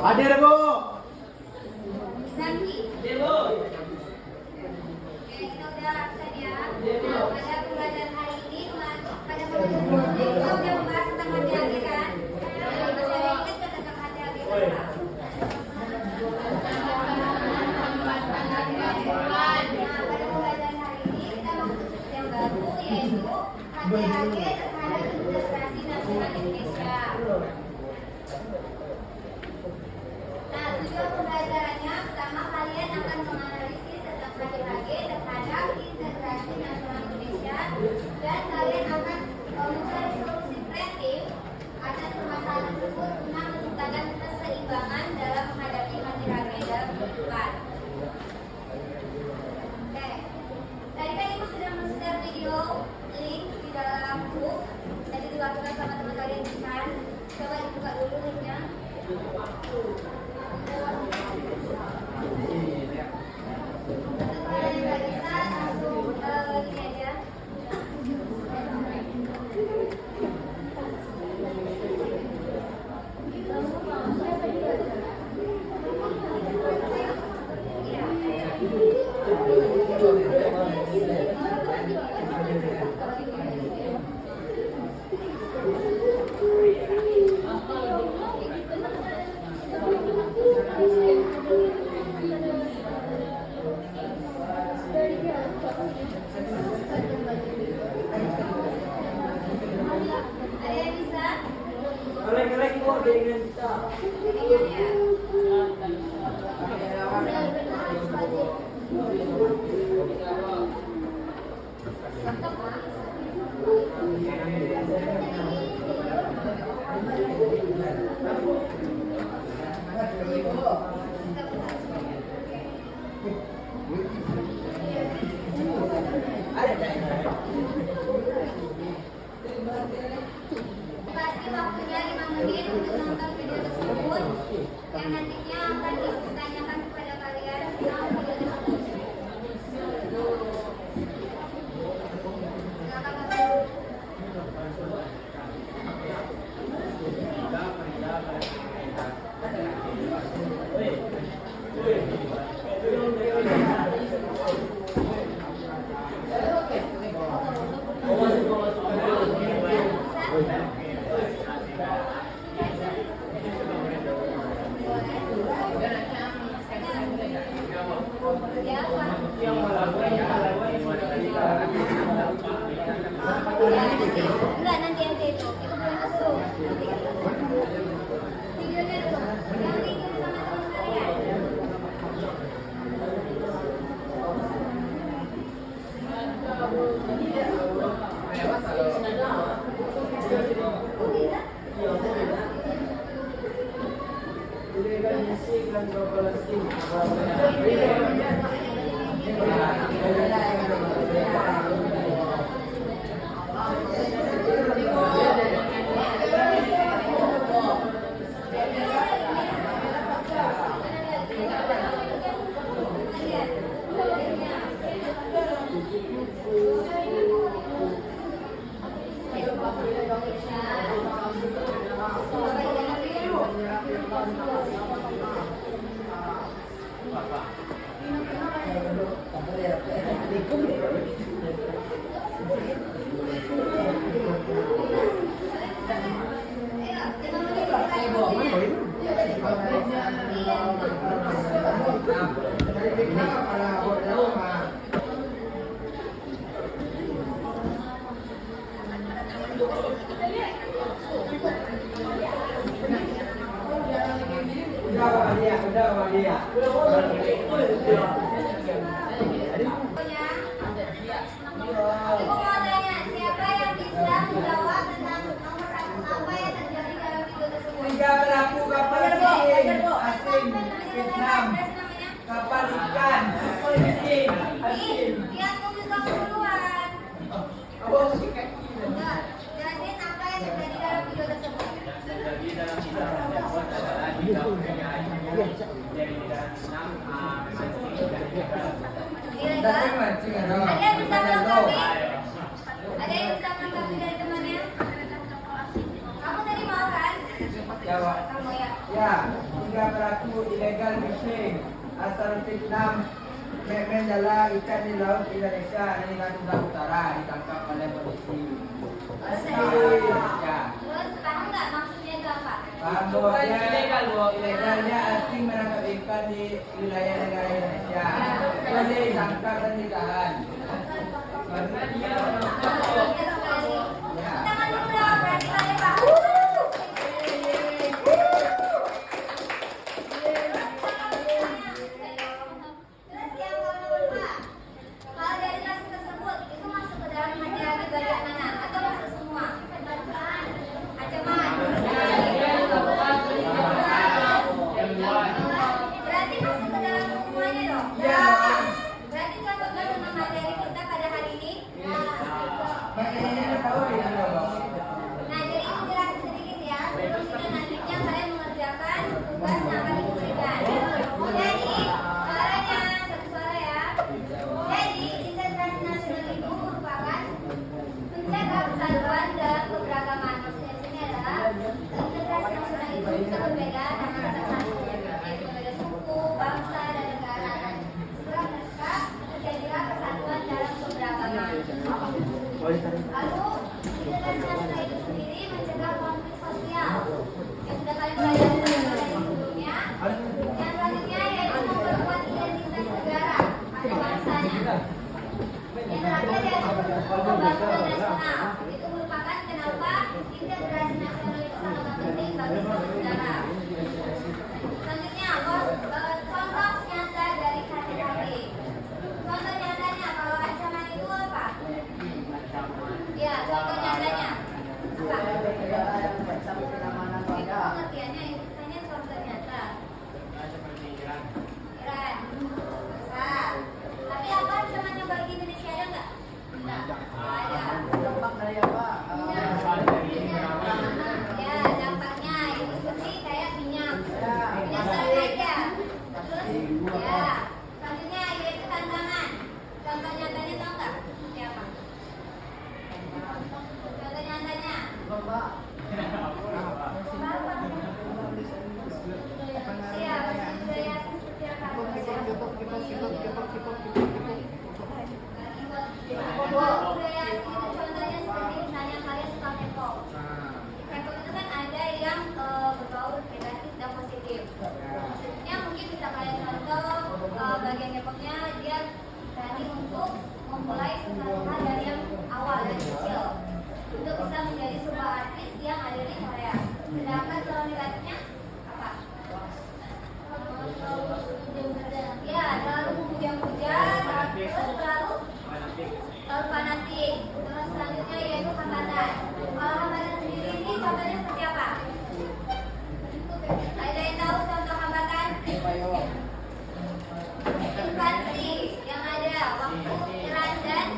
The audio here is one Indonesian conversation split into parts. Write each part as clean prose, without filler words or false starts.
Hadir, Bu. Zaki. Hadir, Bu. Oke, kita udah absen ya. Nah, pada pembelajaran hari ini, pada pembelajaran hari ini kita udah membahas tentang hati-hati kan? Masih ada ingat nggak tentang hati-hati apa? Nah, pada pembelajaran hari ini kita masuk ke yang baru, yaitu hati-hati terhadap administrasi nasional Indonesia. Nah, tujuan pembelajarannya pertama kalian akan menganalisis tentang HGHG terhadap integrasi nasional Indonesia dan kalian akan mencari solusi kreatif atas permasalahan tersebut guna menciptakan keseimbangan dalam menghadapi HGHG dalam kehidupan. Oke, tadi kan ibu sudah men-share video link di dalam grup. Tadi dilakukan sama teman kalian kan? Coba dibuka dulu linknya. Kalau nggak bisa langsung ini aja. Ada yang bisa? Kelek-kelek, Bu, dengan kita. Ringan ya? Kasih waktunya 5 menit untuk nonton video tersebut yang nantinya akan ditanyakan kepada kalian tentang video tersebut. Silakan Bapak. Videonya dulu. Yang bikin sama teman kalian. Illegal music and broadcasting. Ibu mau tanya, siapa yang bisa menjawab tentang nomor satu apa yang terjadi dalam video tersebut? 3 pelaku kapal asing Vietnam, kapal ikan, Lihat mobil kamu duluan. Enggak, jelasin apa yang terjadi dalam video tersebut. Ilegal. Ada yang bisa melengkapi? Ada yang bisa melengkapi dari temannya? Kamu tadi mau kan? Jawab. Kamu ya. Ya, 3 pelaku illegal fishing asal Vietnam menjala ikan di laut Indonesia di Natuna Utara ditangkap oleh polisi. Ya, Terus paham nggak maksudnya itu apa? paham bahwa dia ilegalnya asing menangkap ikan di wilayah negara Indonesia. Dia ditangkap dan ditahan. Karena dia Bagus sekali. Ya. Tangan dulu dong, berarti kalian paham. Terus yang kedua, kalau dari kasus tersebut itu masuk ke dalam hati-hati bagian mana? Atau masuk semua? Ancaman. Berarti masuk ke dalam semuanya dong? Ya. Berarti cocokkan dengan materi kita pada hari ini? makanya tahu ya. Nah, jadi aku jelasin sedikit ya. Sebelum kita nantinya kalian mengerjakan tugas yang akan diberikan. Jadi, suaranya satu suara ya. Jadi, integrasi nasional itu merupakan menjaga persatuan dalam keberagaman. Maksudnya di sini adalah integrasi nasional itu bisa berbeda dengan satu yaitu berbeda suku, bangsa, dan negara. Dan setelah mereka terjadilah persatuan dalam keberagaman. Lalu, integrasi nasional itu sendiri mencegah konflik sosial yang sudah kalian pelajari dari sebelumnya. Yang selanjutnya yaitu memperkuat identitas negara atau bangsanya. Yang terakhir yaitu pembangunan nasional. Itu merupakan kenapa integrasi nasional itu sangat penting bagi suatu negara. Sedangkan kalau negatifnya apa? Ya, terlalu memuja-muja, terlalu fanatik. Terus selanjutnya yaitu hambatan. Kalau hambatan sendiri ini contohnya seperti apa? Ada yang tahu contoh hambatan? Infansi yang ada waktu keras dan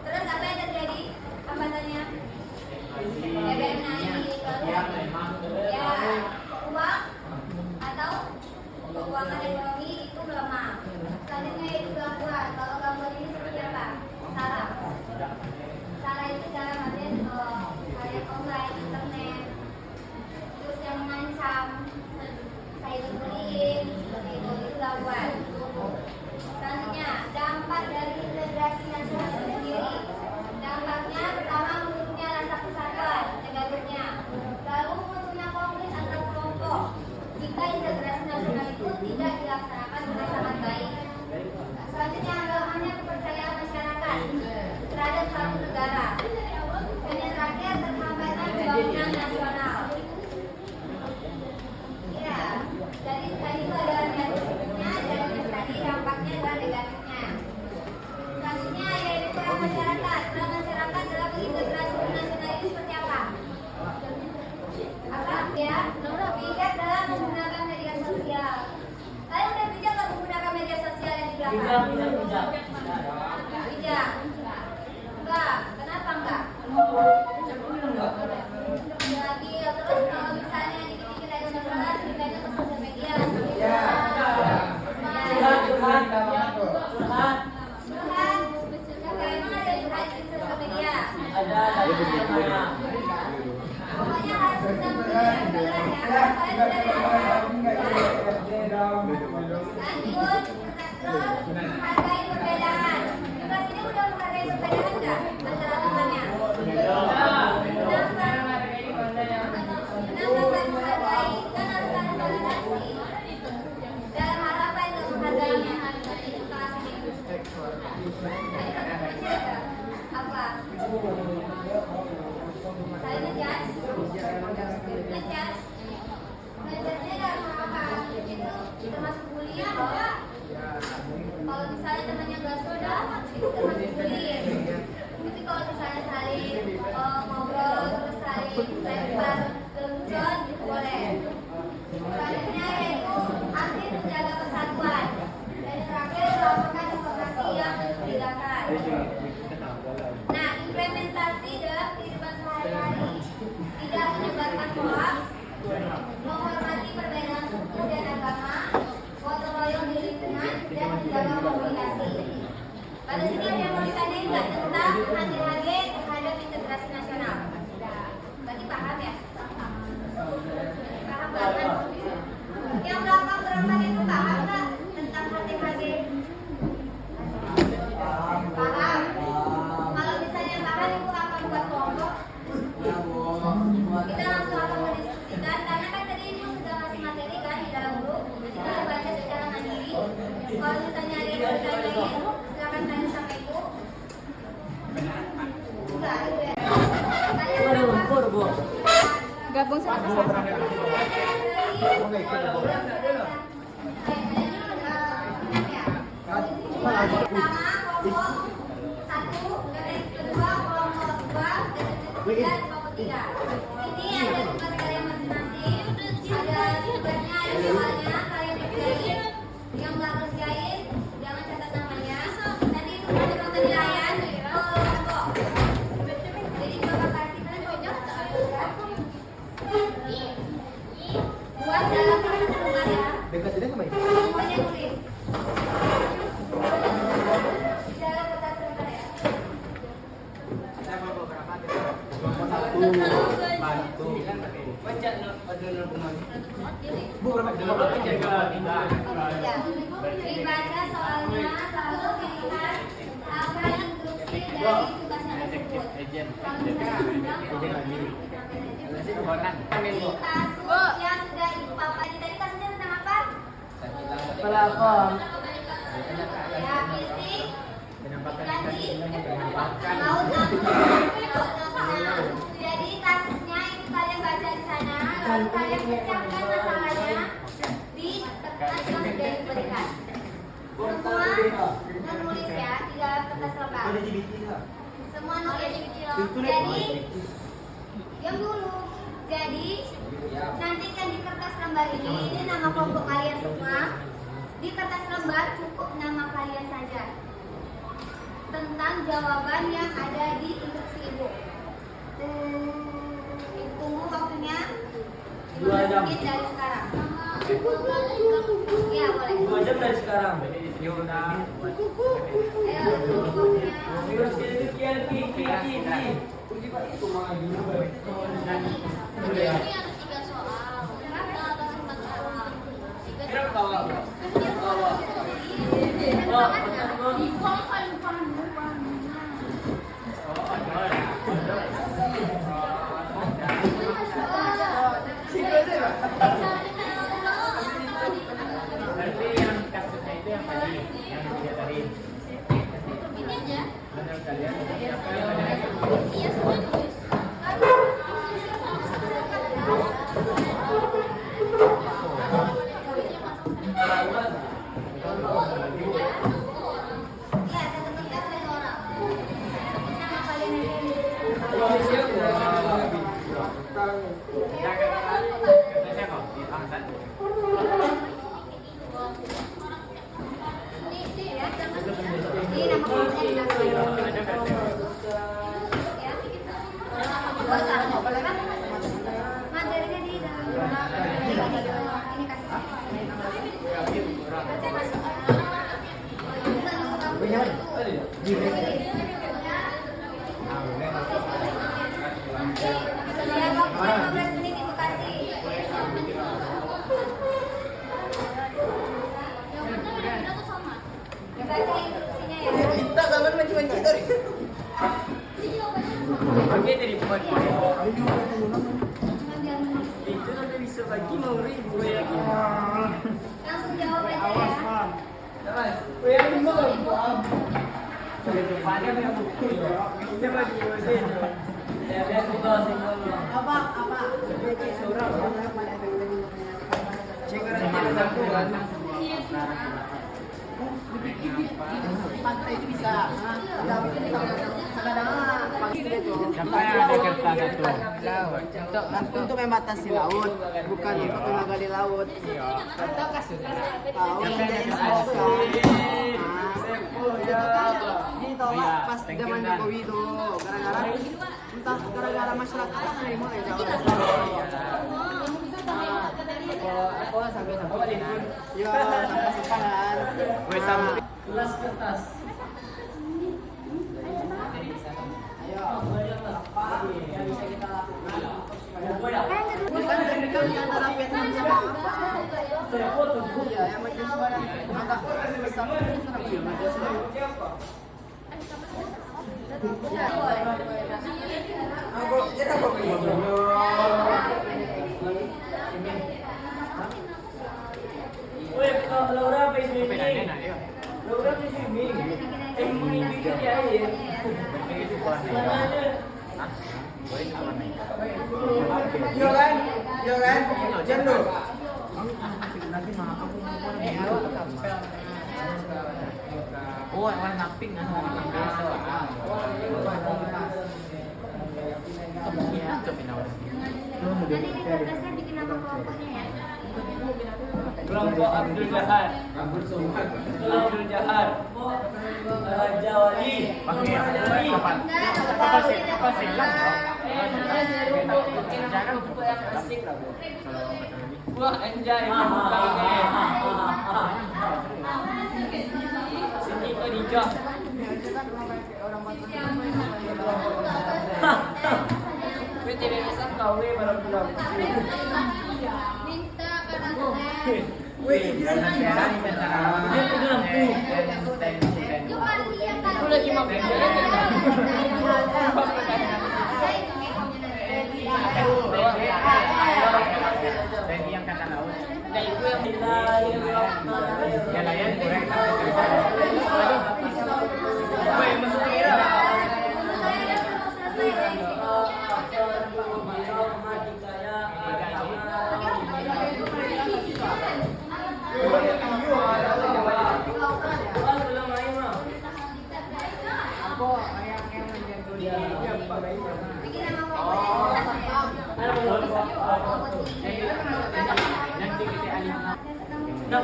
terus apa yang terjadi hambatannya? BBM naik, lalu ya uang atau keuangan ekonomi itu melemah. Selanjutnya yaitu gangguan. Kalau gangguan ini seperti apa? Salah. Salah itu dalam artian kayak online, internet, terus yang mengancam, cyberbullying, itu gangguan. Selanjutnya dampak dari integrasi nasional sendiri. Dampaknya pertama menurunnya rasa persatuan negatifnya, lalu munculnya konflik antar kelompok jika integrasi nasional itu tidak dilaksanakan dengan sangat baik. Selanjutnya melemahnya kepercayaan masyarakat terhadap suatu negara. Dan yang terakhir terhambatnya pembangunan nasional. Ya, jadi tadi itu ada negatifnya dan yang tadi dampaknya adalah negatifnya. Selanjutnya yaitu peran masyarakat. Peran masyarakat dalam integrasi nasional ini seperti apa? Apa? Ya, bijak dalam menggunakan media sosial. Kalian udah bijak nggak menggunakan media sosial yang di belakang? Bijak. Enggak. Kenapa enggak? Lagi terus kalau misalnya dikit-dikit ada masalah ceritanya ke sosial media. Ya. Curhat. Siapa emang ada curhat di sosial media? Ada Pokoknya harus bisa menggunakan ya. Kalian lanjut, terus menghargai perbedaan. Juga sini udah menghargai perbedaan nggak antara temannya? Kenapa nggak menghargai? Kan harus ada toleransi. Dalam harapan untuk menghargainya. Apa? Saya ngejudge. Ngejudge-nya dalam apa? Itu termasuk bullying loh. Kalau misalnya temannya nggak suka, itu termasuk bullying. Tapi kalau misalnya saling ngobrol, terus saling lempar lelucon, itu boleh. Selanjutnya yaitu aktif menjaga persatuan. Dan yang terakhir melakukan informasi yang mencurigakan. Nah, implementasi dalam kehidupan sehari-hari, tidak menyebarkan hoax, menghormati perbedaan suku dan agama, gotong royong di lingkungan, dan menjaga komunikasi. Pada sini ada yang mau ditanyain nggak tentang HTHG terhadap integrasi nasional? Berarti paham ya? Paham banget. Yang belakang berempat itu paham nggak tentang HTHG? Paham. Kalau misalnya paham, ibu akan buat kelompok. Kita langsung akan mendiskusikan karena kan tadi ibu sudah ngasih materi kan di dalam grup. Jadi kita baca secara mandiri. Kalau misalnya ada yang bertanya, silakan tanya sama ibu. Enggak, ibu ya. Gabung sama Pertama kelompok 1, kedua kelompok 2, dan kelompok 3. Ini ada tugas kalian masing-masing. Ada tugasnya, ada soalnya kalian kerjain. Yang nggak kerjain jangan catat namanya. Nanti itu menurut penilaian kelompok. Jadi bapak kasih buat dalam kertas rumah ya. Semuanya tulis. Dalam kertas rumah ya. Dibaca soalnya lalu dilihat apa instruksi dari tugasnya tersebut. Di kasus yang sudah ibu papain tadi kasusnya tentang apa? Pelakon. Ya fisik, ganti, laut. Jadi kasusnya itu kalian baca kalian pecahkan masalahnya di kertas yang sudah diberikan. Semua menulis ya, 3 kertas lembar. Semua nulis. Jadi, yang dulu. Jadi, nantikan di kertas lembar ini nama kelompok kalian semua. Di kertas lembar cukup nama kalian saja. Tentang jawaban yang ada di instruksi ibu. Tunggu waktunya 2 jam. menit dari sekarang. Ya boleh. 2 jam dari sekarang. Ayo tunggu waktunya. Materinya di dalam ini kasih. Waktu 15 menit ibu kasih. Baca instruksinya ya. Kita zaman menci-menci tadi. Oke, dari buat Ambil menit. itu nanti bisa bagi mau ribu ya gitu. Langsung jawab aja ya. Pantai itu bisa. Sampai ada kertas itu. Untuk membatasi laut, bukan untuk menggali laut. Tahu dari ditolak pas zaman Jokowi itu gara-gara masyarakat dari mulai jauh. Aku sampai ya sampai sepangan. Kelas kertas. Yang bisa kita lakukan. Bukan deg-degan di antara Vietnam sama apa? Iya, yang majelis suara agak besar itu majelis suara. Ya, Aku kita kok Woi, Laura apa swimming? Laura apa swimming? Ini bikin di air. Yo kan, jenuh. oh, warna pink kan warna Nanti di kertasnya bikin nama kelompoknya ya. Kelompok Abdul Jahar. Abdul Jahar. Raja Wali. Wah, enjoy. Sini ke Dijah. Gue tidak bisa kawin baru pulang. Minta karena Wih, gila. Dia pegang lampu. Aku lagi mau yang kata laut. dan itu yang nilai Nelayan kurang Woi, masuk kira.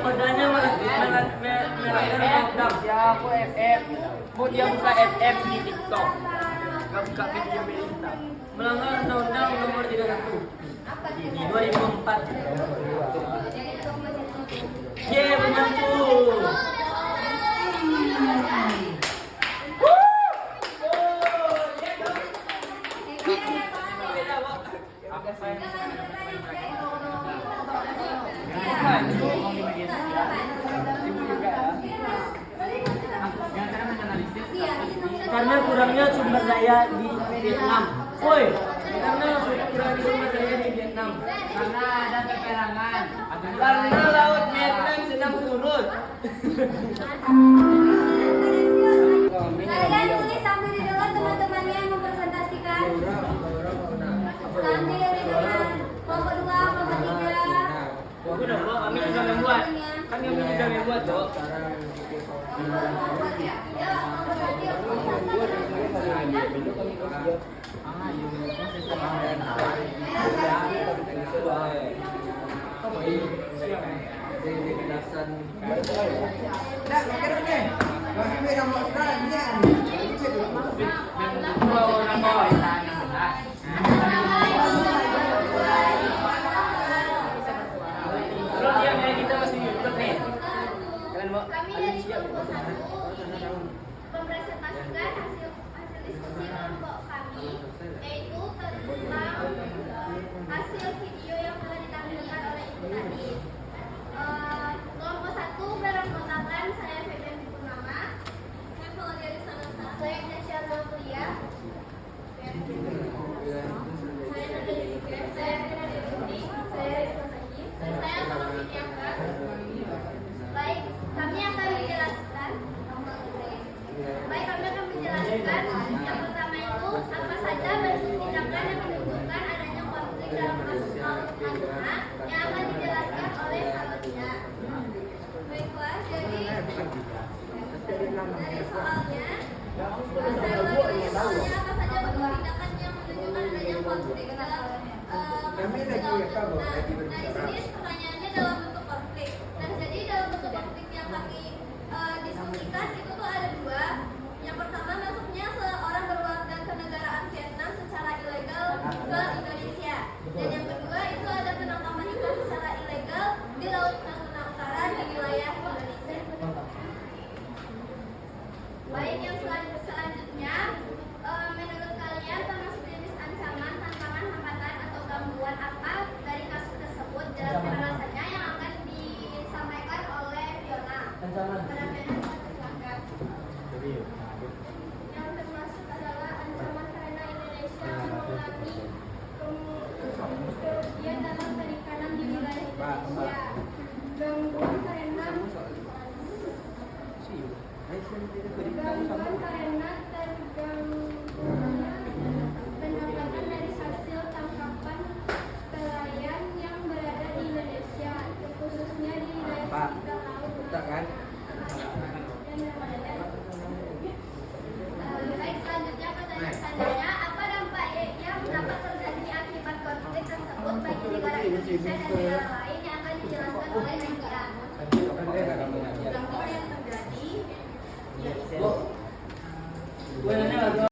kodenya melanggar undang-undang. Ya aku FF. Mau dia buka FF di TikTok. Gak buka video Belinda. Melanggar undang-undang nomor 31 di 2004. Ye, benar tuh. Karena kurangnya sumber daya di Vietnam. Woi, karena kurangnya sumber daya di Vietnam. Karena ada peperangan. Karena laut Vietnam sedang surut. Kalian tulis sambil didengar teman-temannya yang mempresentasikan. Sambil didengar kelompok 2, kelompok 3. Aku udah kok, kami juga membuat. Kan kami juga membuat, Dok. Kelompok ya. Ya, kelompok 1. Nah, kira nih. Masih beda mau sekalian. Terus yang kayak kita masih YouTube nih. Kalian mau? Kami dari kelompok 1 mempresentasikan hasil diskusi kelompok kami, yaitu tentang hasil video yang telah ditampilkan oleh ibu tadi. Kelompok 1 beranggotakan saya Febian Purnama, saya Valeria Sanasa, saya Nasya Kuliah, saya Nadia Dika, saya Fina Dewi, saya Rita Sagi, dan saya Salome Tiaka. Baik, kami akan menjelaskan. Yang pertama itu apa saja bentuk tindakan yang menunjukkan adanya konflik dalam kasus laut Natuna yang akan dijelaskan oleh Valeria. Baiklah, jadi dari soalnya apa saja bentuk tindakan yang menunjukkan adanya konflik dalam kasus laut Natuna. Nah, di sini pertanyaannya dalam bentuk konflik. Nah, jadi dalam bentuk konflik yang kami diskusikan itu tuh ada 2. Yang pertama, masuknya seorang berwarga kenegaraan Vietnam secara ilegal ke Indonesia. Dan yang kedua, itu ada penangkapan ikan secara ilegal di Laut Natuna Utara di wilayah Indonesia. Baik, yang selanjutnya, menurut kalian termasuk jenis ancaman, tantangan, hambatan, atau gangguan apa dari kasus tersebut? Jelaskan alasannya yang akan disampaikan oleh Fiona. Ancaman. Pada Fiona, silakan. Yang termasuk adalah ancaman karena Indonesia mengulangi kerugian dalam perikanan di wilayah Indonesia. Gangguan karena pendapatan dari hasil tangkapan nelayan yang berada di Indonesia, khususnya di wilayah sekitar laut. Baik, selanjutnya pertanyaan selanjutnya, apa dampak yang dapat terjadi akibat konflik tersebut bagi negara Indonesia dan negara lain yang akan dijelaskan oleh Nadia. Dampak yang terjadi Gue nanya